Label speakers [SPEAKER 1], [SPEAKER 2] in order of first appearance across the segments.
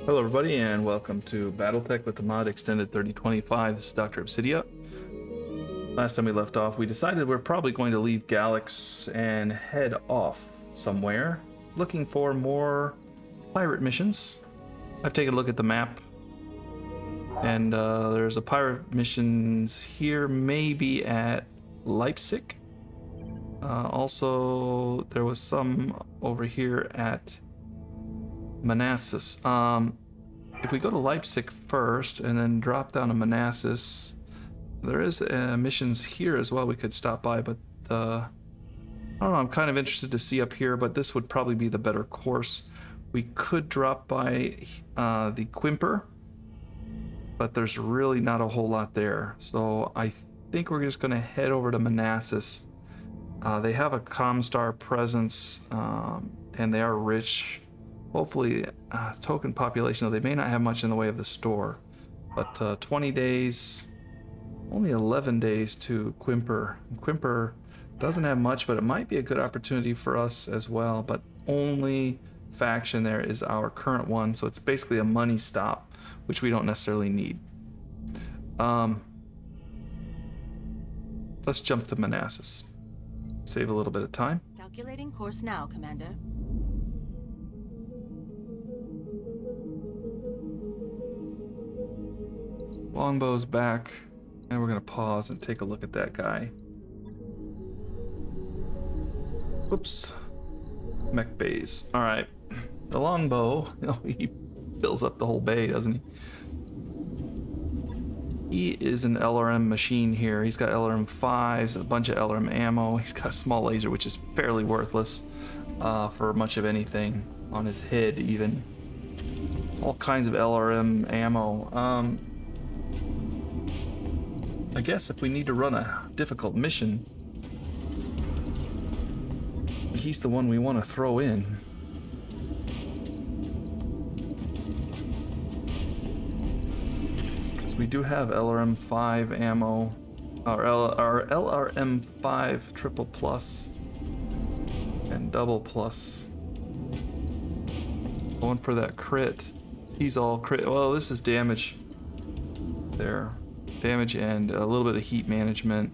[SPEAKER 1] Hello everybody and welcome to BattleTech with the mod extended 3025. This is Dr. Obsidia. Last time we left off, we decided we're probably going to leave Galax and head off somewhere, looking for more pirate missions. I've taken a look at the map, and there's a pirate missions here, maybe at Leipzig. Also, there was some over here at Manassas. If we go to Leipzig first and then drop down to Manassas, there is missions here as well we could stop by, but I don't know, I'm kind of interested to see up here, but this would probably be the better course. We could drop by the Quimper, but there's really not a whole lot there. So I think we're just going to head over to Manassas. They have a Comstar presence, and they are rich. Hopefully, token population, though they may not have much in the way of the store. But 20 days, only 11 days to Quimper. Quimper doesn't have much, but it might be a good opportunity for us as well. But only faction there is our current one, so it's basically a money stop, which we don't necessarily need. Let's jump to Manassas. Save a little bit of time.
[SPEAKER 2] Calculating course now, Commander.
[SPEAKER 1] Longbow's back, and we're gonna pause and take a look at that guy. Whoops. Mech bays. All right. The longbow, he fills up the whole bay, doesn't he? He is an LRM machine here. He's got LRM 5s, a bunch of LRM ammo. He's got a small laser, which is fairly worthless for much of anything. On his head, even. All kinds of LRM ammo. I guess if we need to run a difficult mission, he's the one we want to throw in. Because we do have LRM 5 ammo, our LRM 5 triple plus and double plus. Going for that crit. He's all crit. Well, this is damage. There. Damage and a little bit of heat management.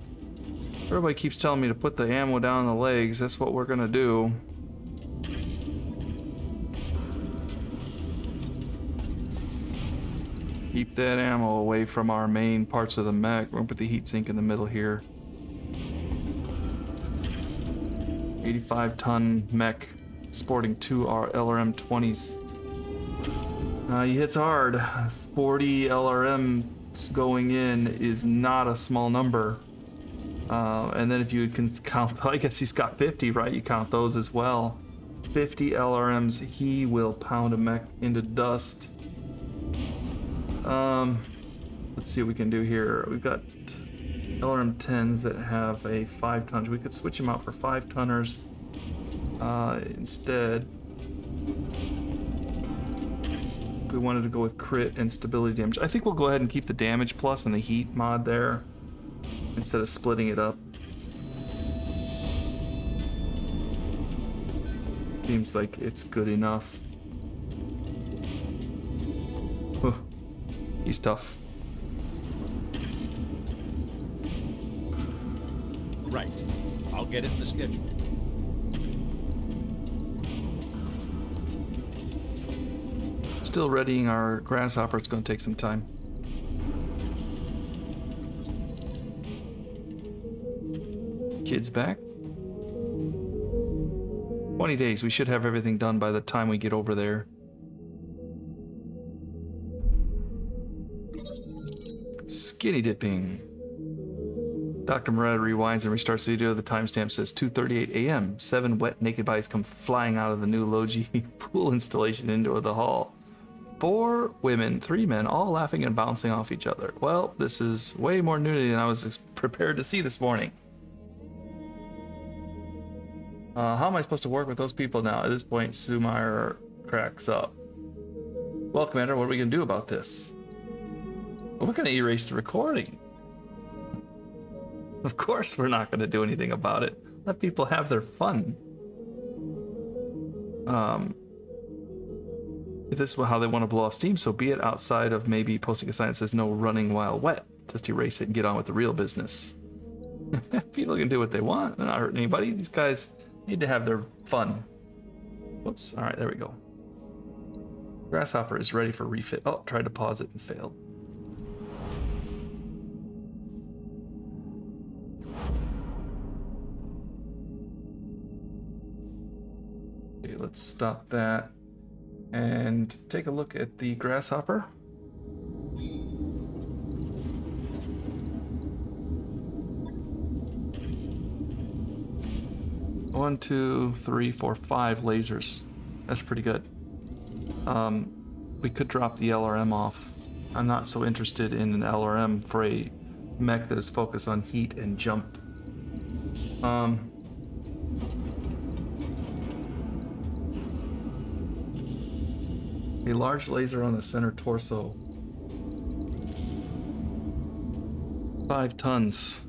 [SPEAKER 1] Everybody keeps telling me to put the ammo down the legs. That's what we're gonna do. Keep that ammo away from our main parts of the mech. We're gonna put the heat sink in the middle here. 85-ton mech sporting two LRM 20s. He hits hard. 40 LRM going in is not a small number. And then if you can count, I guess he's got 50, right? You count those as well. 50 LRMs, he will pound a mech into dust. Let's see what we can do here. We've got LRM 10s that have a 5-ton. We could switch them out for 5-tonners instead. We wanted to go with crit and stability damage. I think we'll go ahead and keep the damage plus and the heat mod there instead of splitting it up. Seems like it's good enough. He's tough.
[SPEAKER 3] Right. I'll get it in the schedule.
[SPEAKER 1] Still readying our grasshopper. It's going to take some time. Kids back. 20 days. We should have everything done by the time we get over there. Skinny dipping. Dr. Moretta rewinds and restarts the video. The timestamp says 2:38 a.m. 7 wet naked bodies come flying out of the new Logi pool installation into the hall. 4 women, 3 men, all laughing and bouncing off each other. Well, this is way more nudity than I was prepared to see this morning. How am I supposed to work with those people now? At this point, Sumair cracks up. Well, Commander, what are we going to do about this? Well, we're going to erase the recording. Of course we're not going to do anything about it. Let people have their fun. If this is how they want to blow off steam, so be it, outside of maybe posting a sign that says no running while wet. Just erase it and get on with the real business. People can do what they want. They're not hurting anybody. These guys need to have their fun. Whoops. All right, there we go. Grasshopper is ready for refit. Oh, tried to pause it and failed. Okay, let's stop that and take a look at the Grasshopper. One, two, three, four, five lasers. That's pretty good. We could drop the LRM off. I'm not so interested in an LRM for a mech that is focused on heat and jump. A large laser on the center torso. 5 tons.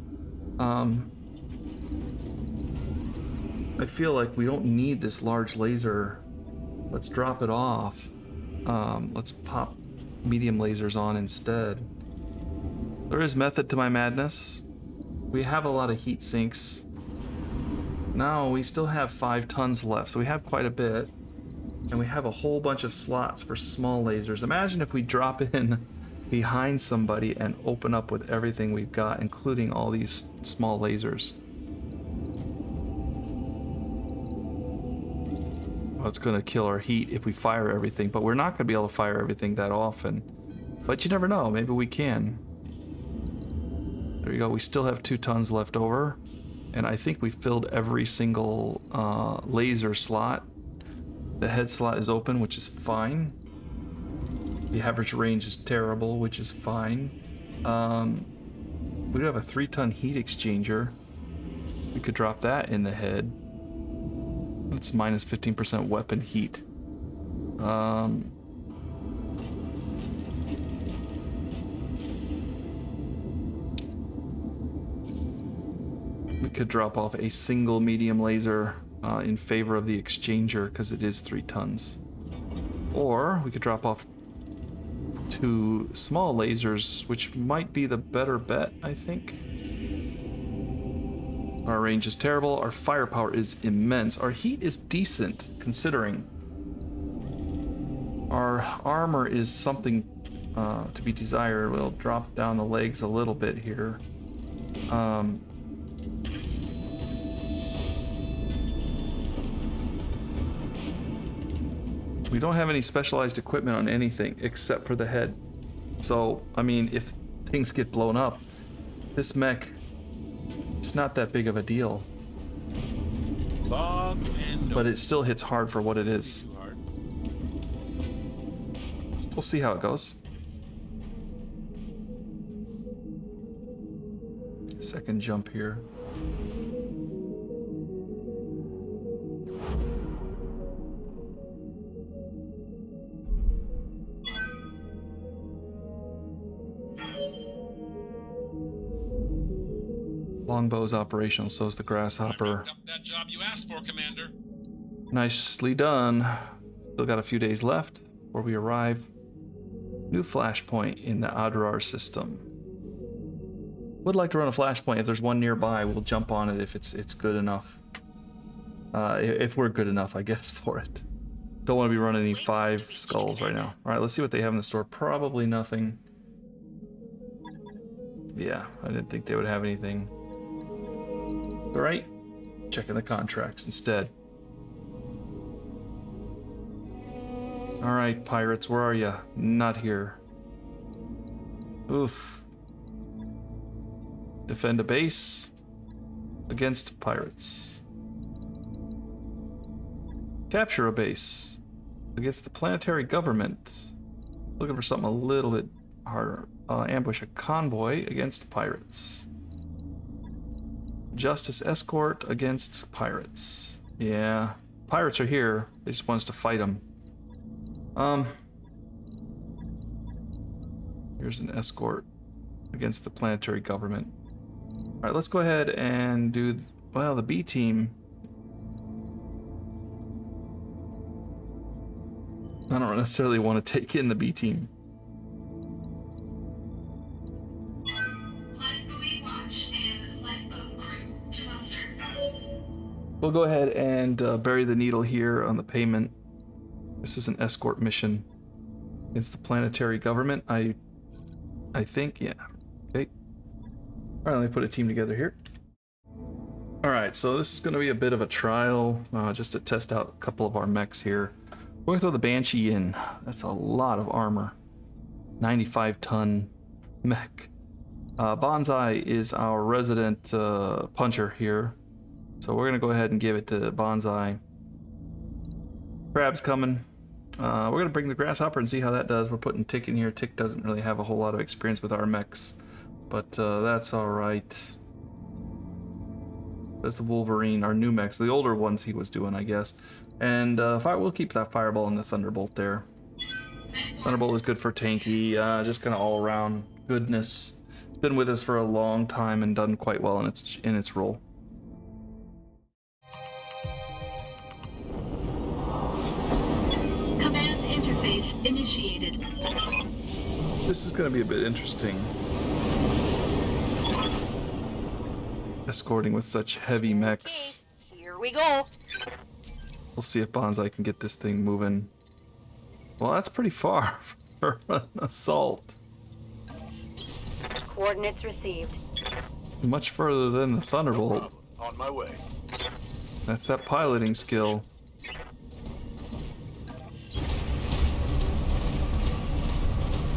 [SPEAKER 1] I feel like we don't need this large laser. Let's drop it off. Let's pop medium lasers on instead. There is method to my madness. We have a lot of heat sinks. Now we still have 5 tons left, so we have quite a bit. And we have a whole bunch of slots for small lasers. Imagine if we drop in behind somebody and open up with everything we've got, including all these small lasers. Well, it's gonna kill our heat if we fire everything, but we're not gonna be able to fire everything that often. But you never know, maybe we can. There you go, we still have 2 tons left over. And I think we filled every single laser slot. The head slot is open, which is fine. The average range is terrible, which is fine. We do have a 3-ton heat exchanger. We could drop that in the head. It's minus 15% weapon heat. We could drop off a single medium laser in favor of the exchanger because it is 3 tons. Or we could drop off 2 small lasers, which might be the better bet, I think. Our range is terrible. Our firepower is immense. Our heat is decent, considering. Our armor is something to be desired. We'll drop down the legs a little bit here. We don't have any specialized equipment on anything except for the head. So, I mean, if things get blown up, this mech, it's not that big of a deal. But it still hits hard for what it is. We'll see how it goes. Second jump here. Longbow's operational, so is the Grasshopper.
[SPEAKER 3] That job you asked for, Commander.
[SPEAKER 1] Nicely done. Still got a few days left before we arrive. New flashpoint in the Adrar system. Would like to run a flashpoint. If there's one nearby, we'll jump on it if it's good enough. If we're good enough, I guess, for it. Don't want to be running any 5 skulls right now. All right, let's see what they have in the store. Probably nothing. Yeah, I didn't think they would have anything. All right, checking the contracts instead. All right, pirates, where are you? Not here. Oof. Defend a base against pirates. Capture a base against the planetary government. Looking for something a little bit harder. Ambush a convoy against pirates. Justice escort against pirates. Yeah, pirates are here. They just want us to fight them. Here's an escort against the planetary government. All right, let's go ahead and do, well, the B team. I don't necessarily want to take in the B team.
[SPEAKER 4] Lifebuoy watch and lifeboat crew to muster.
[SPEAKER 1] We'll go ahead and bury the needle here on the payment. This is an escort mission. It's the planetary government. I think, yeah. Okay. All right, let me put a team together here. All right, so this is going to be a bit of a trial, just to test out a couple of our mechs here. We're going to throw the Banshee in. That's a lot of armor. 95-ton mech. Bonsai is our resident puncher here. So we're going to go ahead and give it to Bonsai. Crab's coming. We're going to bring the Grasshopper and see how that does. We're putting Tick in here. Tick doesn't really have a whole lot of experience with our mechs, but that's all right. That's the Wolverine, our new mechs. The older ones he was doing, I guess. And we'll keep that Fireball and the Thunderbolt there. Thunderbolt is good for tanky, just kind of all around goodness. It's been with us for a long time and done quite well in its role.
[SPEAKER 4] Command interface initiated.
[SPEAKER 1] This is going to be a bit interesting. Escorting with such heavy mechs.
[SPEAKER 2] Here we go.
[SPEAKER 1] We'll see if Bonsai can get this thing moving. Well, that's pretty far for an assault.
[SPEAKER 2] Coordinates received.
[SPEAKER 1] Much further than the Thunderbolt.
[SPEAKER 3] On my way.
[SPEAKER 1] That's that piloting skill.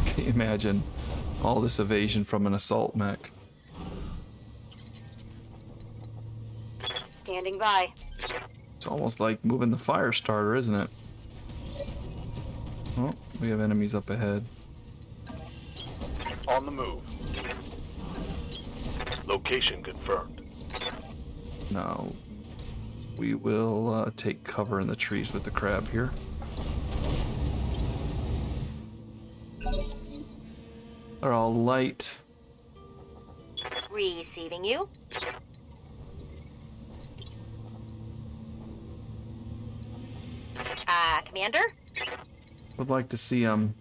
[SPEAKER 1] Can you imagine all this evasion from an assault mech?
[SPEAKER 2] Standing by.
[SPEAKER 1] It's almost like moving the fire starter, isn't it? Oh, we have enemies up ahead.
[SPEAKER 3] On the move. Location confirmed.
[SPEAKER 1] Now, we will take cover in the trees with the crab here. They're all light.
[SPEAKER 2] Receiving you. Commander?
[SPEAKER 1] Would like to see them.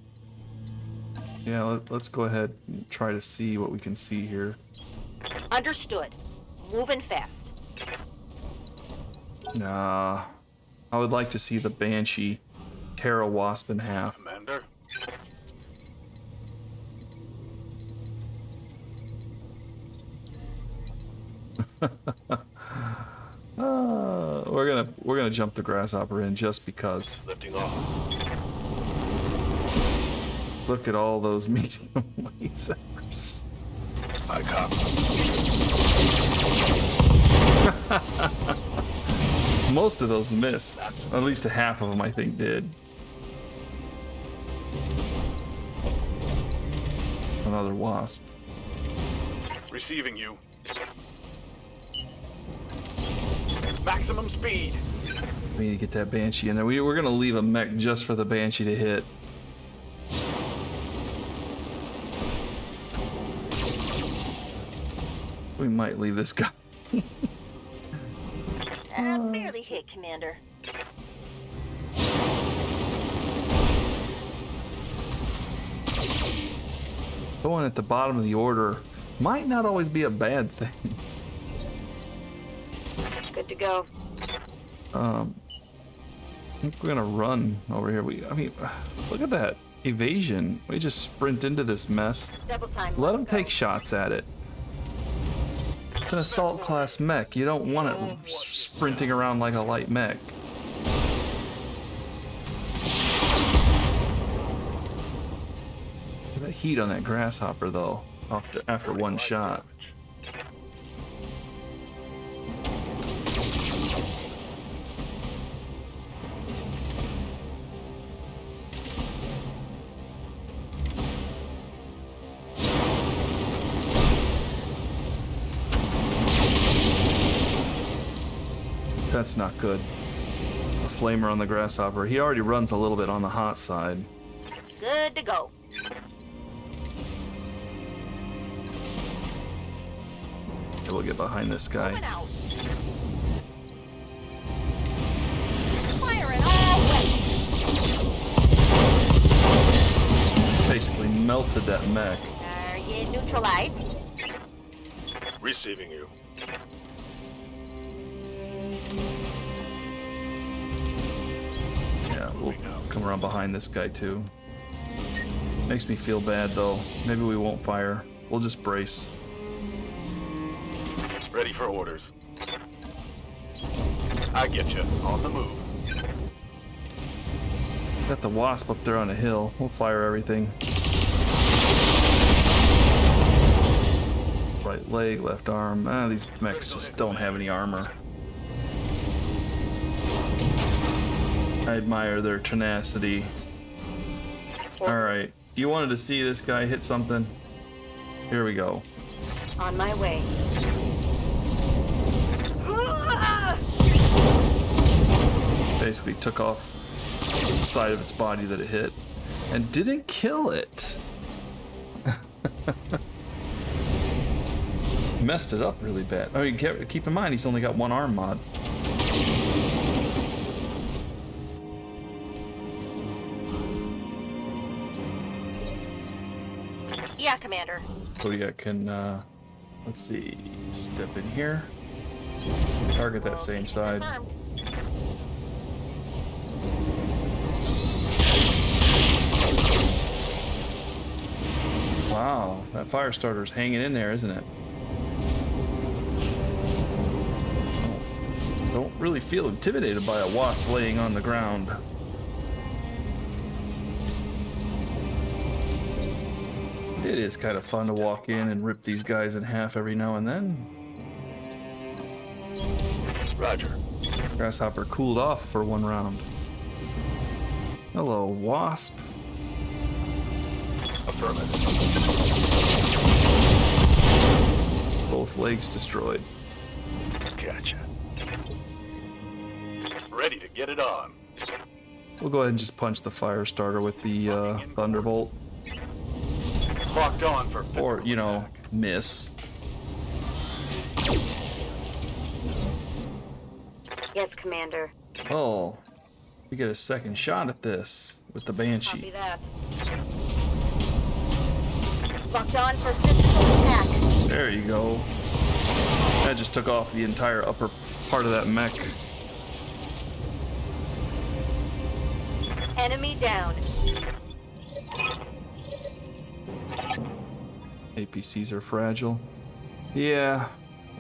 [SPEAKER 1] Yeah, let's go ahead and try to see what we can see here.
[SPEAKER 2] Understood. Moving fast.
[SPEAKER 1] Nah, I would like to see the Banshee tear a wasp in half.
[SPEAKER 3] Commander.
[SPEAKER 1] We're gonna jump the Grasshopper in just because.
[SPEAKER 3] Lifting off.
[SPEAKER 1] Look at all those medium lasers.
[SPEAKER 3] I copy.
[SPEAKER 1] Most of those missed. At least a half of them, I think, did. Another wasp.
[SPEAKER 3] Receiving you. Maximum speed.
[SPEAKER 1] We need to get that Banshee in there. We're gonna leave a mech just for the Banshee to hit. We might leave this guy.
[SPEAKER 2] Barely hit, Commander.
[SPEAKER 1] Going at the bottom of the order might not always be a bad thing.
[SPEAKER 2] Good to go.
[SPEAKER 1] I think we're gonna run over here. I mean, look at that evasion. We just sprint into this mess.
[SPEAKER 2] Double time.
[SPEAKER 1] Let them take shots at it. It's an assault class mech. You don't want it sprinting around like a light mech. Look at that heat on that Grasshopper though, after one shot. That's not good. A flamer on the Grasshopper. He already runs a little bit on the hot side.
[SPEAKER 2] Good to go.
[SPEAKER 1] Okay, we'll get behind this guy.
[SPEAKER 2] Moving out. Firing all way.
[SPEAKER 1] melted that mech.
[SPEAKER 2] Are you neutralized?
[SPEAKER 3] Receiving you.
[SPEAKER 1] Yeah, we'll come around behind this guy too. Makes me feel bad though. Maybe we won't fire. We'll just brace.
[SPEAKER 3] Ready for orders. I get you. On the move.
[SPEAKER 1] Got the wasp up there on a hill. We'll fire everything. Right leg, left arm. These mechs just don't have any armor. I admire their tenacity. Alright, you wanted to see this guy hit something? Here we go.
[SPEAKER 2] On my way.
[SPEAKER 1] Basically took off the side of its body that it hit and didn't kill it. Messed it up really bad. I mean, keep in mind he's only got one arm mod.
[SPEAKER 2] Yeah, Commander.
[SPEAKER 1] Kodiak can, let's see, step in here. Target that same side.
[SPEAKER 2] Confirmed.
[SPEAKER 1] Wow, that fire starter's hanging in there, isn't it? Don't really feel intimidated by a wasp laying on the ground. It is kind of fun to walk in and rip these guys in half every now and then.
[SPEAKER 3] Roger.
[SPEAKER 1] Grasshopper cooled off for one round. Hello, wasp.
[SPEAKER 3] Affirmative.
[SPEAKER 1] Both legs destroyed.
[SPEAKER 3] Gotcha. Ready to get it on.
[SPEAKER 1] We'll go ahead and just punch the fire starter with the thunderbolt.
[SPEAKER 3] Locked on for
[SPEAKER 1] Or, you know, miss.
[SPEAKER 2] Yes, Commander.
[SPEAKER 1] Oh, we get a second shot at this with the
[SPEAKER 2] Copy
[SPEAKER 1] Banshee.
[SPEAKER 2] that. Locked on for physical attack.
[SPEAKER 1] There you go. That just took off the entire upper part of that mech.
[SPEAKER 2] Enemy down.
[SPEAKER 1] APCs are fragile. Yeah,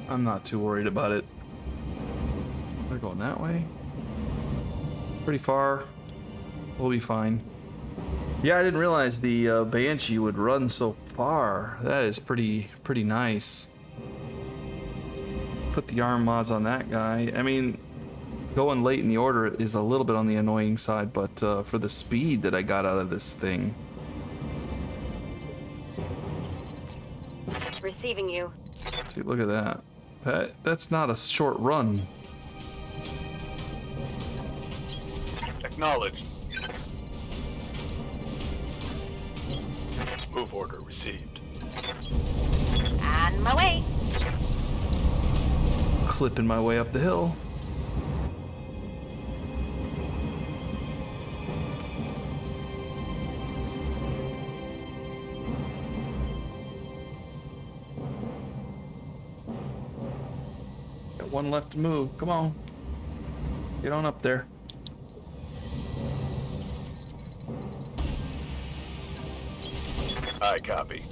[SPEAKER 1] I'm not too worried about it. They're going that way. Pretty far. We'll be fine. Yeah, I didn't realize the Banshee would run so far. That is pretty nice. Put the arm mods on that guy. I mean, going late in the order is a little bit on the annoying side, but for the speed that I got out of this thing.
[SPEAKER 2] Receiving you.
[SPEAKER 1] See, look at that. That's not a short run.
[SPEAKER 3] Acknowledged. Move order received.
[SPEAKER 2] On my way.
[SPEAKER 1] Clipping my way up the hill. Got one left to move. Come on. Get on up there.
[SPEAKER 3] I copy.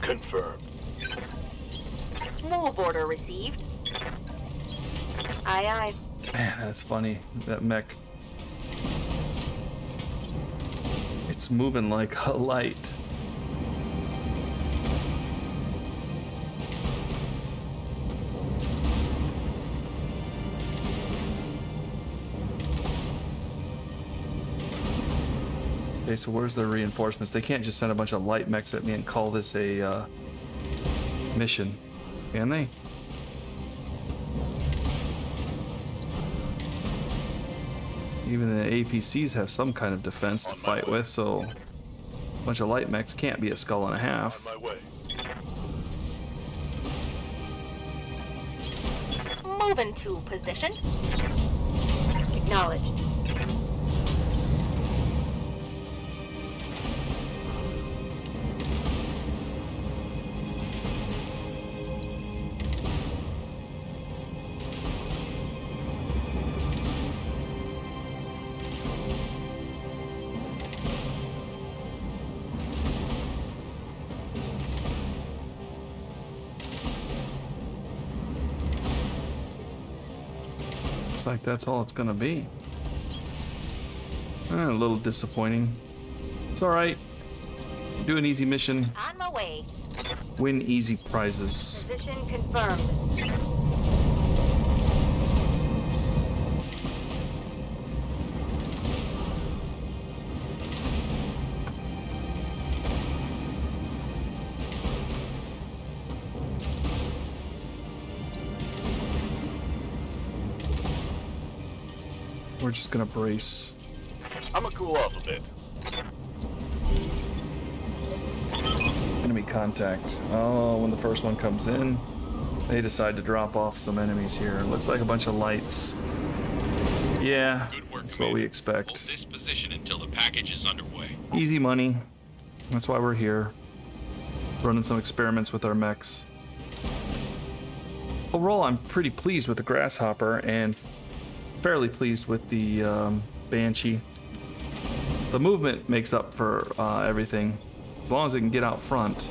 [SPEAKER 3] Confirmed.
[SPEAKER 2] Move order received. Aye, aye.
[SPEAKER 1] Man, that's funny. That mech. It's moving like a light. Okay, so where's the reinforcements? They can't just send a bunch of light mechs at me and call this a mission, can they? Even the APCs have some kind of defense to fight with, so a bunch of light mechs can't be a skull and a
[SPEAKER 3] On
[SPEAKER 1] half.
[SPEAKER 3] my way.
[SPEAKER 2] Move into position. Acknowledged.
[SPEAKER 1] Looks like that's all it's gonna be. A little disappointing. It's alright. Do an easy mission.
[SPEAKER 2] On my way.
[SPEAKER 1] Win easy prizes.
[SPEAKER 2] Position confirmed.
[SPEAKER 1] We're just gonna brace.
[SPEAKER 3] I'm gonna cool off a bit.
[SPEAKER 1] Enemy contact. Oh, when the first one comes in, they decide to drop off some enemies here. Looks like a bunch of lights. Yeah,
[SPEAKER 5] Good work,
[SPEAKER 1] that's what we
[SPEAKER 5] Commander.
[SPEAKER 1] expect.
[SPEAKER 5] Hold this position until the package is underway.
[SPEAKER 1] Easy money. That's why we're here. Running some experiments with our mechs. Overall, I'm pretty pleased with the Grasshopper and fairly pleased with the Banshee. The movement makes up for everything, as long as it can get out front.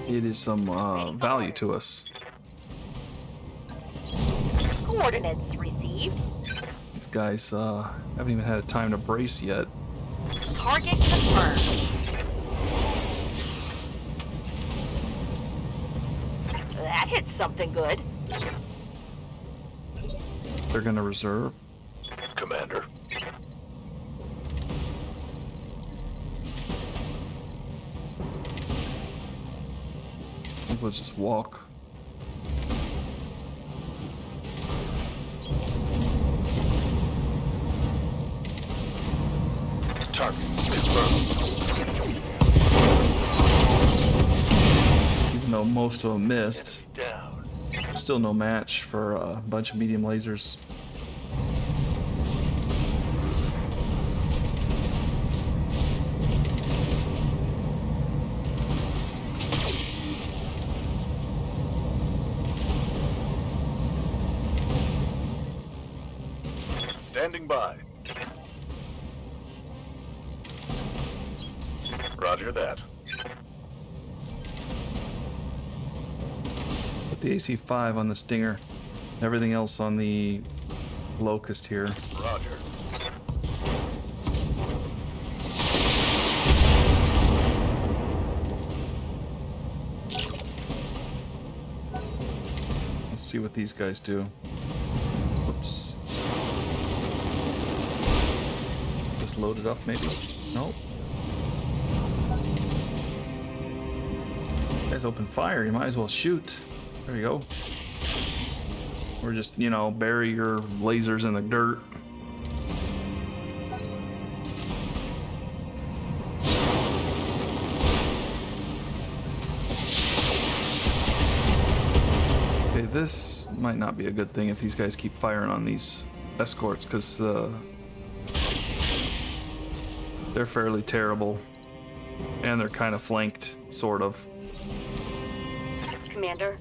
[SPEAKER 1] It is some value to us.
[SPEAKER 2] Coordinates received.
[SPEAKER 1] These guys haven't even had time to brace yet.
[SPEAKER 2] Target confirmed. That hit something good.
[SPEAKER 1] They're gonna reserve.
[SPEAKER 3] Commander.
[SPEAKER 1] I think we'll just walk.
[SPEAKER 3] Target confirmed.
[SPEAKER 1] Even though most of them missed,
[SPEAKER 3] Down.
[SPEAKER 1] still no match for a bunch of medium lasers.
[SPEAKER 3] Standing by. Roger that.
[SPEAKER 1] Put the AC-5 on the Stinger. Everything else on the Locust here.
[SPEAKER 3] Roger.
[SPEAKER 1] Let's see what these guys do. Whoops. Just load it up, maybe? Nope. Guys open fire, you might as well shoot. There you go. Or just, you know, bury your lasers in the dirt. Okay, this might not be a good thing if these guys keep firing on these escorts, because they're fairly terrible. And they're kind of flanked, sort of.
[SPEAKER 2] Commander.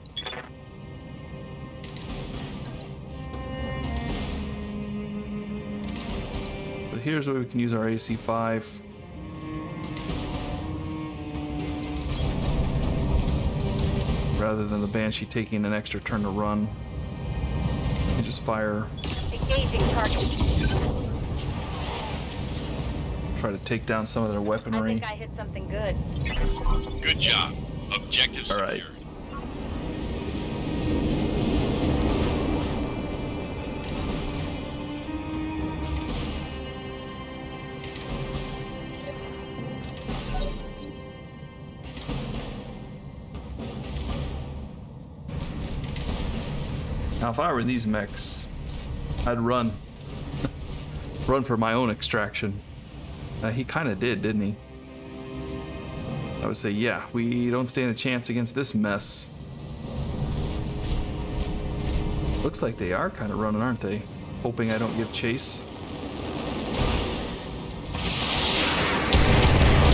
[SPEAKER 1] But here's where we can use our AC-5. Rather than the Banshee taking an extra turn to run. You just fire,
[SPEAKER 2] Engaging target.
[SPEAKER 1] try to take down some of their
[SPEAKER 2] I
[SPEAKER 1] weaponry.
[SPEAKER 2] think I hit something good.
[SPEAKER 5] Good job. Objective
[SPEAKER 1] All right.
[SPEAKER 5] secured.
[SPEAKER 1] Now, if I were these mechs, I'd run. Run for my own extraction. He kind of did, didn't he? I would say, yeah, we don't stand a chance against this mess. Looks like they are kind of running, aren't they? Hoping I don't give chase.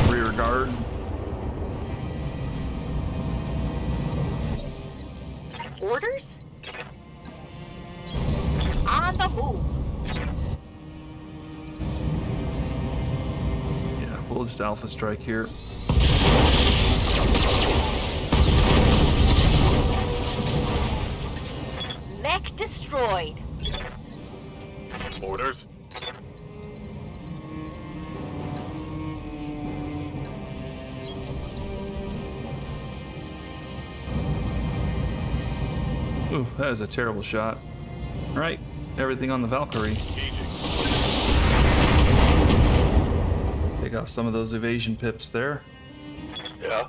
[SPEAKER 1] Rear guard.
[SPEAKER 2] Orders? On the move.
[SPEAKER 1] Yeah, we'll just alpha strike here.
[SPEAKER 2] deployed.
[SPEAKER 3] Orders.
[SPEAKER 1] Ooh, that is a terrible shot. All right, everything on the Valkyrie.
[SPEAKER 3] Engaging.
[SPEAKER 1] Take off some of those evasion pips there.
[SPEAKER 3] Yeah.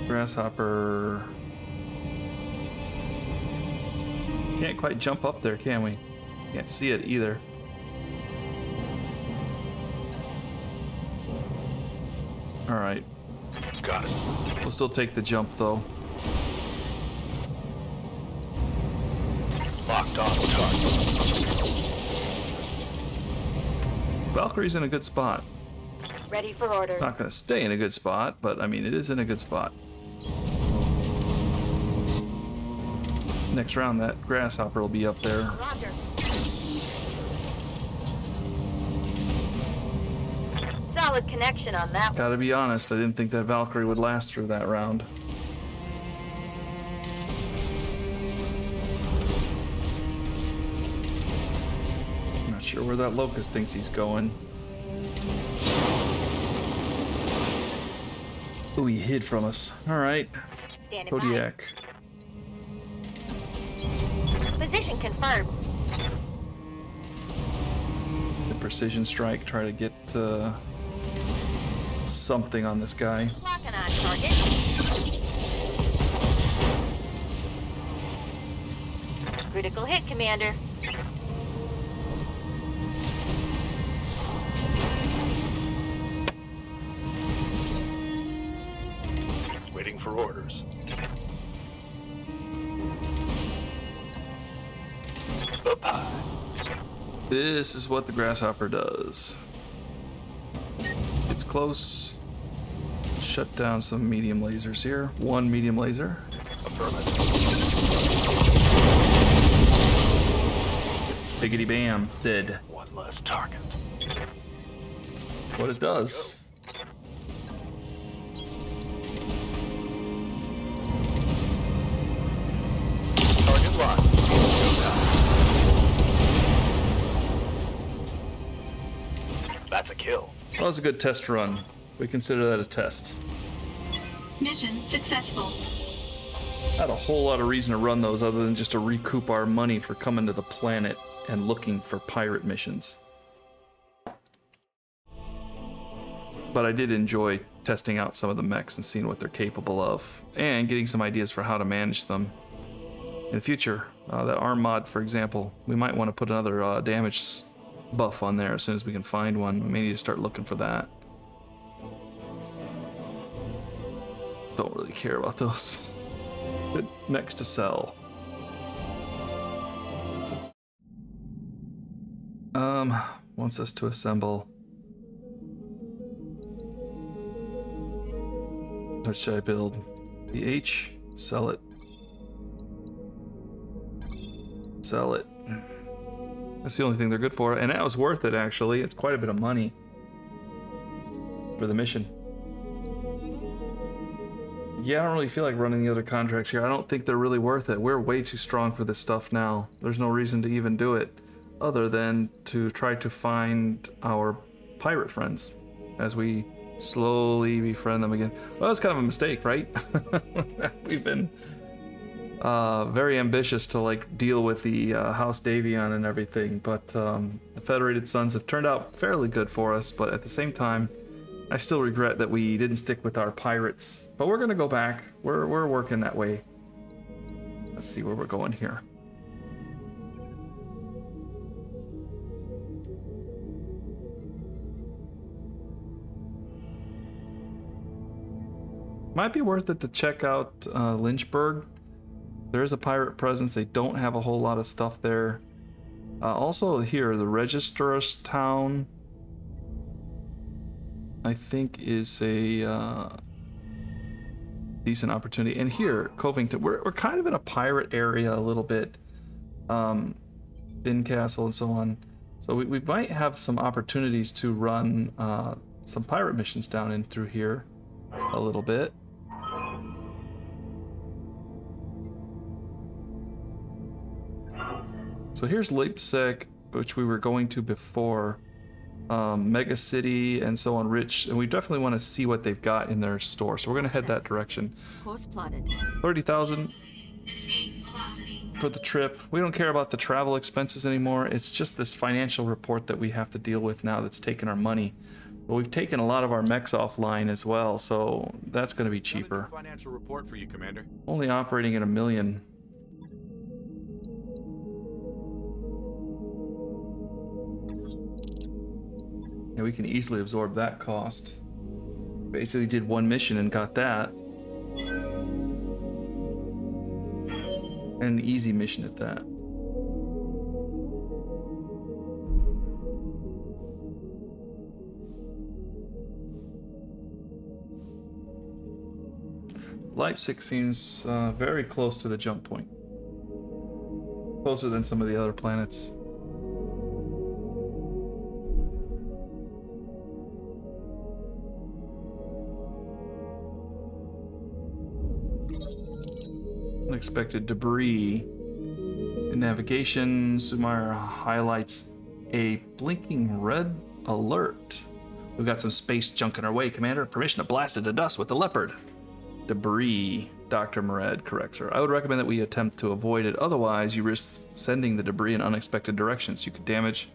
[SPEAKER 1] Grasshopper. Can't quite jump up there, can we? Can't see it either. All right.
[SPEAKER 3] Got it.
[SPEAKER 1] We'll still take the jump though.
[SPEAKER 3] Locked on target.
[SPEAKER 1] Valkyrie's in a good spot.
[SPEAKER 2] Ready for orders.
[SPEAKER 1] Not gonna stay in a good spot, but I mean, it is in a good spot. Next round, that grasshopper will be up there.
[SPEAKER 2] Roger. Solid connection on that one.
[SPEAKER 1] Gotta be honest, I didn't think that Valkyrie would last through that round. Not sure where that Locust thinks he's going. Oh, he hid from us. Alright,
[SPEAKER 2] Standing
[SPEAKER 1] Kodiak.
[SPEAKER 2] by. Position confirmed.
[SPEAKER 1] The precision strike, try to get something on this guy.
[SPEAKER 2] Locking on target. Critical hit, Commander.
[SPEAKER 3] Waiting for orders. Up high.
[SPEAKER 1] This is what the grasshopper does. It's close. Shut down some medium lasers here. One medium laser.
[SPEAKER 3] Affirmative.
[SPEAKER 1] Biggity bam. Dead.
[SPEAKER 3] One less target.
[SPEAKER 1] What it does.
[SPEAKER 3] Target locked. That's a kill.
[SPEAKER 1] Well, that was a good test run. We consider that a test.
[SPEAKER 4] Mission successful.
[SPEAKER 1] Not a whole lot of reason to run those other than just to recoup our money for coming to the planet and looking for pirate missions. But I did enjoy testing out some of the mechs and seeing what they're capable of, and getting some ideas for how to manage them in the future. That arm mod, for example, we might want to put another damage buff on there as soon as we can find one. We may need to start looking for that. Don't really care about those. Good mechs to sell. Wants us to assemble. What should I build? The H? Sell it. Sell it. That's the only thing they're good for, and that was worth it actually. It's quite a bit of money for the mission. Yeah, I don't really feel like running the other contracts here. I don't think they're really worth it. We're way too strong for this stuff now. There's no reason to even do it other than to try to find our pirate friends as we slowly befriend them again. Well, that's kind of a mistake, right? We've been very ambitious to like deal with the House Davion and everything, but the Federated Sons have turned out fairly good for us, but at the same time, I still regret that we didn't stick with our pirates, but we're gonna go back. We're working that way. Let's see where we're going here. Might be worth it to check out Lynchburg. There is a pirate presence. They don't have a whole lot of stuff there. Also here, the Registrar's Town, I think, is a decent opportunity. And here, Covington, we're kind of in a pirate area a little bit. Finn Castle and so on. So we might have some opportunities to run some pirate missions down in through here a little bit. So here's Leipzig, which we were going to before. Mega City and so on, Rich, and we definitely want to see what they've got in their store. So we're going to head that direction.
[SPEAKER 6] Course plotted.
[SPEAKER 1] 30,000
[SPEAKER 4] Escape velocity.
[SPEAKER 1] for the trip. We don't care about the travel expenses anymore. It's just this financial report that we have to deal with now that's taken our money. But we've taken a lot of our mechs offline as well, so that's going to be cheaper.
[SPEAKER 7] Financial report for you, Commander.
[SPEAKER 1] Only operating at $1 million. Yeah, we can easily absorb that cost. Basically did one mission and got that. And an easy mission at that. Leipzig seems very close to the jump point. Closer than some of the other planets. Unexpected debris. In navigation, Sumire highlights a blinking red alert. We've got some space junk in our way, Commander. Permission to blast it to dust with the Leopard. Debris, Dr. Mered corrects her. I would recommend that we attempt to avoid it. Otherwise, you risk sending the debris in unexpected directions. You could damage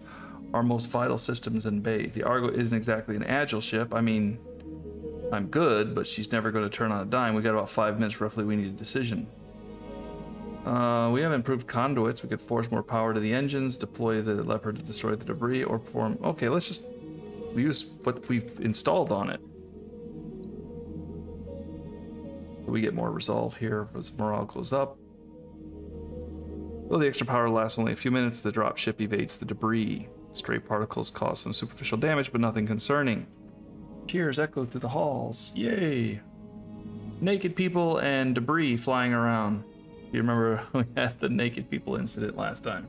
[SPEAKER 1] our most vital systems and bays. The Argo isn't exactly an agile ship. I mean, I'm good, but she's never going to turn on a dime. We got about 5 minutes roughly. We need a decision. We have improved conduits. We could force more power to the engines, deploy the Leopard to destroy the debris, or perform... Okay, let's just use what we've installed on it. We get more resolve here as morale goes up. Though the extra power lasts only a few minutes, the drop ship evades the debris. Stray particles cause some superficial damage, but nothing concerning. Cheers echo through the halls. Yay! Naked people and debris flying around. You remember we had the naked people incident last time.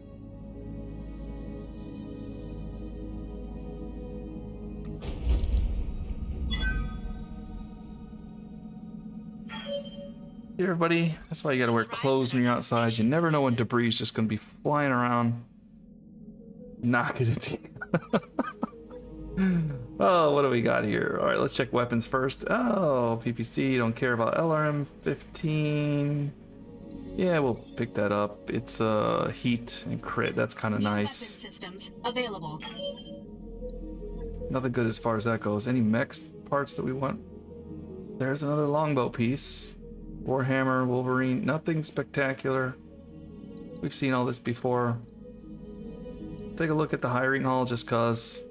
[SPEAKER 1] Hey everybody, that's why you gotta wear clothes when you're outside. You never know when debris is just gonna be flying around. Knock it into you. Oh, what do we got here? Alright, let's check weapons first. Oh, PPC, don't care about LRM 15. Yeah, we'll pick that up. It's heat and crit. That's kind of nice.
[SPEAKER 4] Systems available.
[SPEAKER 1] Nothing good as far as that goes. Any mechs parts that we want? There's another longbow piece. Warhammer, Wolverine. Nothing spectacular. We've seen all this before. Take a look at the hiring hall just cause.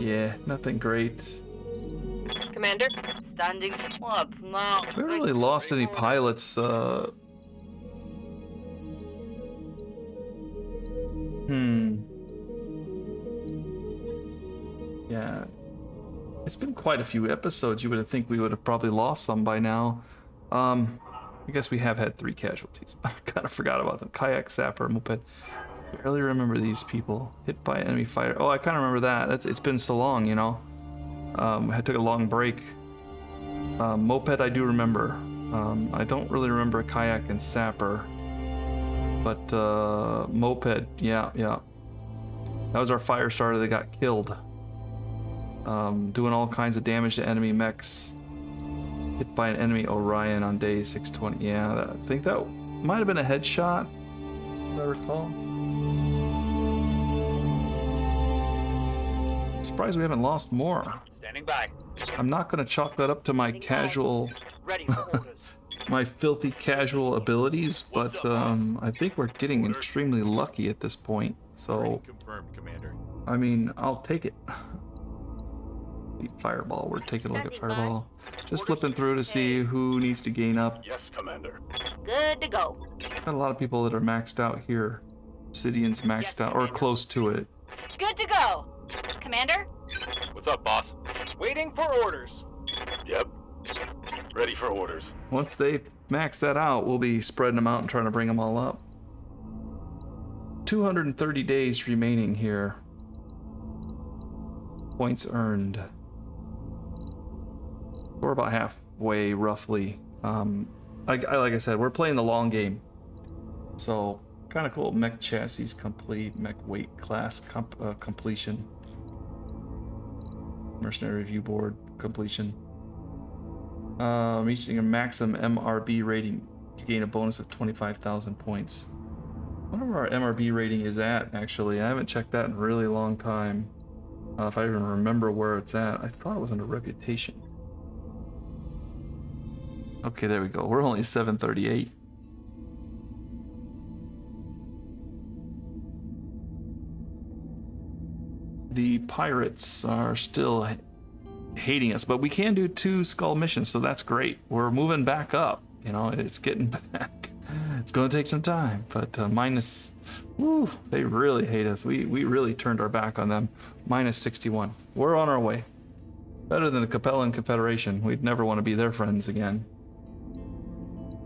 [SPEAKER 1] Yeah, nothing great.
[SPEAKER 2] Commander, standing up now.
[SPEAKER 1] We haven't really lost any pilots. Yeah. It's been quite a few episodes. You would think we would have probably lost some by now. I guess we have had 3 casualties. I kind of forgot about them. Kayak, Sapper, Moped. Barely remember these people. Hit by enemy fighter. Oh, I kind of remember that. It's been so long, you know. I took a long break. Moped I do remember. I don't really remember Kayak and Sapper. But Moped, yeah. That was our fire starter that got killed. Doing all kinds of damage to enemy mechs. Hit by an enemy Orion on day 620. Yeah, I think that might have been a headshot, if I recall. Surprised we haven't lost more.
[SPEAKER 3] Standing by.
[SPEAKER 1] I'm not going to chalk that up to my casual,
[SPEAKER 3] Ready for orders.
[SPEAKER 1] my filthy casual abilities, but I think we're getting extremely lucky at this point. So,
[SPEAKER 7] Training confirmed, Commander.
[SPEAKER 1] I mean, I'll take it. Fireball, we're taking a look at Fireball. Just flipping through to see who needs to gain up.
[SPEAKER 3] Yes, Commander.
[SPEAKER 2] Good to go.
[SPEAKER 1] Got a lot of people that are maxed out here. Obsidian's maxed out, or close to it.
[SPEAKER 2] Good to go. Commander?
[SPEAKER 3] What's up, boss?
[SPEAKER 8] Waiting for orders.
[SPEAKER 3] Yep. Ready for orders.
[SPEAKER 1] Once they max that out, we'll be spreading them out and trying to bring them all up. 230 days remaining here. Points earned. We're about halfway, roughly. Like I said, we're playing the long game. So Kind of cool. Mech chassis complete. Mech weight class completion. Mercenary review board completion. Reaching a maximum MRB rating, you gain a bonus of 25,000 points. I wonder where our MRB rating is at, actually. I haven't checked that in a really long time. If I even remember where it's at. I thought it was under reputation. Okay, there we go. We're only 738. The pirates are still hating us, but we can do 2 skull missions, so that's great. We're moving back up. You know, it's getting back. It's going to take some time, but minus... Woo, they really hate us. We really turned our back on them. Minus 61. We're on our way. Better than the Capellan Confederation. We'd never want to be their friends again.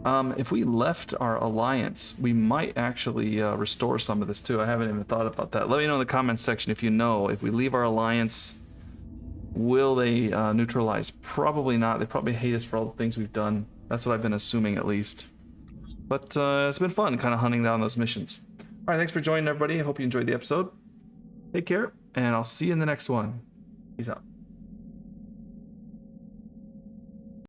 [SPEAKER 1] If we left our alliance, we might actually restore some of this too. I haven't even thought about that. Let me know in the comments section if you know. If we leave our alliance, will they neutralize? Probably not. They probably hate us for all the things we've done. That's what I've been assuming, at least. But it's been fun kind of hunting down those missions. All right, thanks for joining, everybody. I hope you enjoyed the episode. Take care, and I'll see you in the next one. Peace out.